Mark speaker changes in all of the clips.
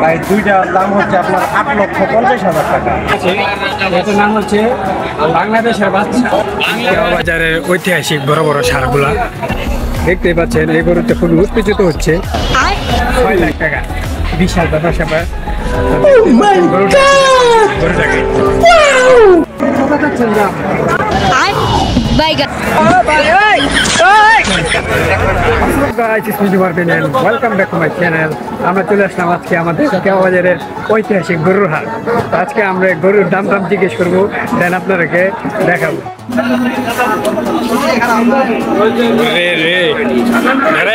Speaker 1: ভাই দুইটার দাম হচ্ছে আপনার 8,50,000 টাকা।
Speaker 2: এটার নাম হচ্ছে বাংলাদেশের বাচ্চা। বাজারের ঐতিহাসিক বড় বড় সারগুলা দেখতে পাচ্ছেন। এই গরুতে খুব উত্তেজিত হচ্ছে। 6 লাখ টাকা বিশাল ব্যাপার স্যাপার। গরুটাকে আমরা চলে আসলাম আজকে আমাদের বাজারের ঐতিহাসিক গরুর হাট। আজকে আমরা গরুর দাম জিজ্ঞেস করবো, দেন আপনাদেরকে দেখাবো।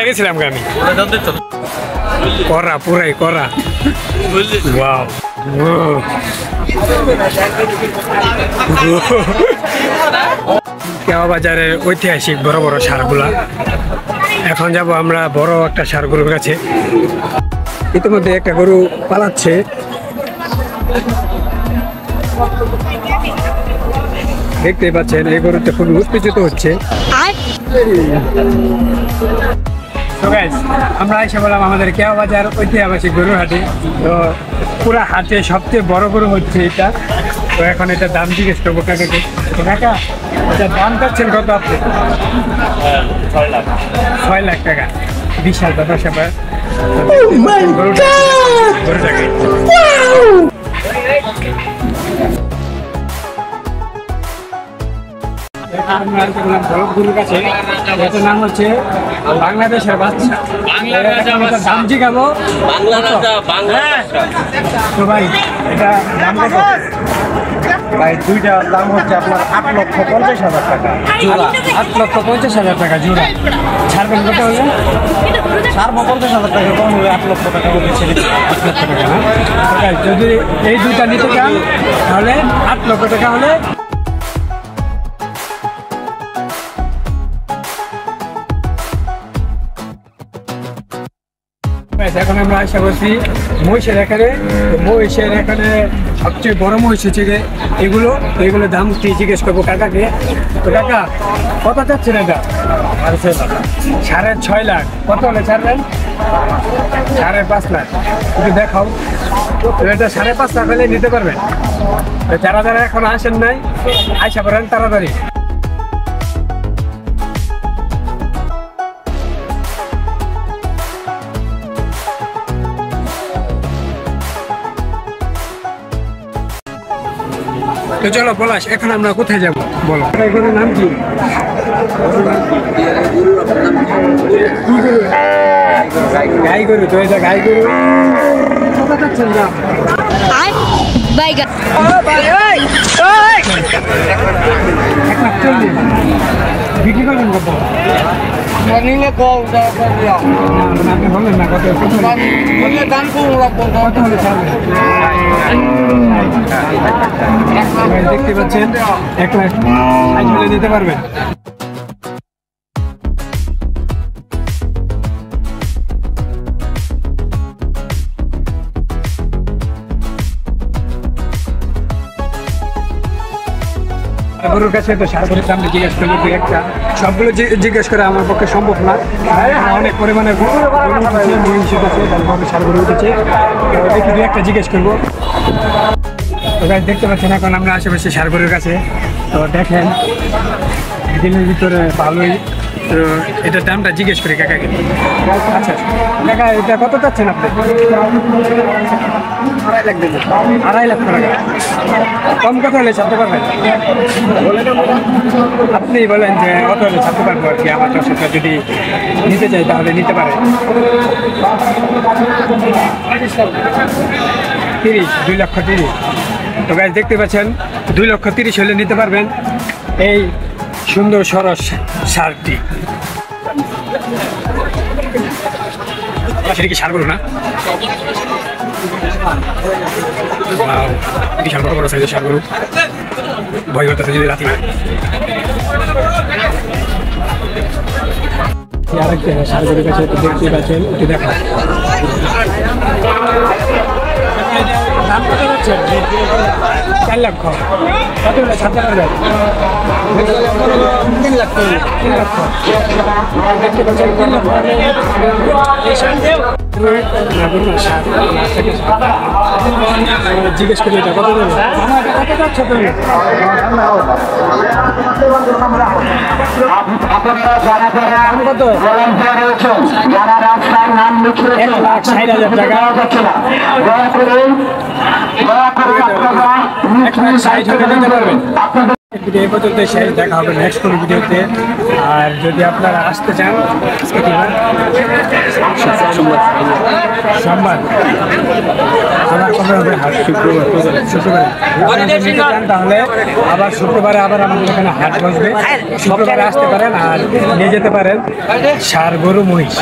Speaker 2: গেছিলাম আমি করা পুরাই করা। বাজারের ঐতিহাসিক বড় বড় সারগুলা। এখন যাব আমরা বড় একটা সার গরুর কাছে। ইতিমধ্যে একটা গরু পালাচ্ছে। দেখতে পাচ্ছেন এই গরুতে খুব উত্তেজিত হচ্ছে। আমরা এসে বললাম আমাদের কেওয়া বাজার ঐতিহাসিক গরুর হাটে। তো পুরা হাটে সবচেয়ে বড় গরু হচ্ছে এটা। তো এখন এটা দাম জিজ্ঞেস করবো কাকাকে। কাকা এটার দাম পাচ্ছেন কত আপনি? 6 লাখ টাকা বিশাল ব্যাপার স্যাপার। গরুটাকে গরুর কাছে। এটার নাম হচ্ছে বাংলাদেশের বাচ্চা। দাম জিজ্ঞাবো তো ভাই এটা দাম কত?
Speaker 1: ভাই দুইটার দাম হচ্ছে আপনার 8,50,000 টাকা।
Speaker 2: 8,50,000 টাকা জোড়া। ছাড়বেন কত হলে?
Speaker 1: 50,000 টাকা কম হলে 8 লক্ষ টাকা হবে।
Speaker 2: 8 লক্ষ টাকা না? যদি এই দুইটা নিতে চান তাহলে 8 লক্ষ টাকা হলে এখন আমরা আশা করছি মহিষের এখানে। মহিষের এখানে সবচেয়ে বড় মহিষ হচ্ছে এগুলো দাম জিজ্ঞেস করবো কাকাকে। তো কাকা কত চাচ্ছেন এটা? 6.5 লাখ। কত হলে ছাড়বেন? 5.5 লাখ। একটু দেখাও। এটা 5.5 লাখ হলে নিতে পারবেন। যারা যারা এখন আসেন নাই আশা করেন তাড়াতাড়ি। তো চলো পলাশ, এখন আমরা কোথায় যাবো বলো? এখানে নাম কি? গাই গরু। তো এটা গাই গরু কত চাচ্ছেন দাম? বিক্রি করবেন কত? আপনি বলেন না কত হলে ছাড়বেন? দেখতে পাচ্ছেন 1 লাখ 60 হলে দিতে পারবেন। গরুর কাছে তো সার গরুর দাম জিজ্ঞেস করলে একটা সবগুলো জিজ্ঞেস করে আমার পক্ষে সম্ভব না। অনেক পরিমাণে সার গরু উঠেছে। দেখি 2-1টা জিজ্ঞেস করবো। তো গাছ দেখতে পাচ্ছেন এখন আমরা আশেপাশে সার গরুর কাছে। তো দেখেন দিনের ভিতরে ভালোই। তো এটার দামটা জিজ্ঞেস করি কাকাকে। আচ্ছা কাকা এটা কত চাচ্ছেন আপনি? 2.5 লাখ টাকা। কম কত হলে ছাড়তে পারবেন? আপনি বলেন যে কত হলে ছাড়তে পারবো আর কি। আমার দর্শকরা যদি নিতে চাই তাহলে নিতে পারে। 30, 2,30,000। তো গাছ দেখতে পাচ্ছেন 2,30,000 হলে নিতে পারবেন এই সুন্দর সরস সারটি। সেটা কি সার গরু না? বিশাল বড় বড় সাইজের সার গরু। ভয় করতেছে যদি রাতি আরেকটা সার গরুর কাছে দেখতে পাচ্ছেন। একটু দেখা দাম কত যাচ্ছে? 4 লক্ষ। কত হলে ছাড়তে পারবেন? 3 লাখ। 3 লক্ষ দেখতে পাচ্ছেন। 3 লক্ষ না গরু না সার জিজ্ঞেস করি এটা কত দেবে আমার কত যাচ্ছে তুমি কত 1,60,000 টাকা 1,60,000 দিতে পারবেন ভিডিও এই পর্যন্ত শেষ দেখা হবে নেক্সট কোনো ভিডিওতে আর যদি আপনারা আসতে চান সোমবার আবার কবে হবে হাট শুক্রবার তাহলে আবার শুক্রবারে আবার আমাদের এখানে হাট বসবে শুক্রবারে আসতে পারেন আর নিয়ে যেতে পারেন ষাঁড় গরু মহিষ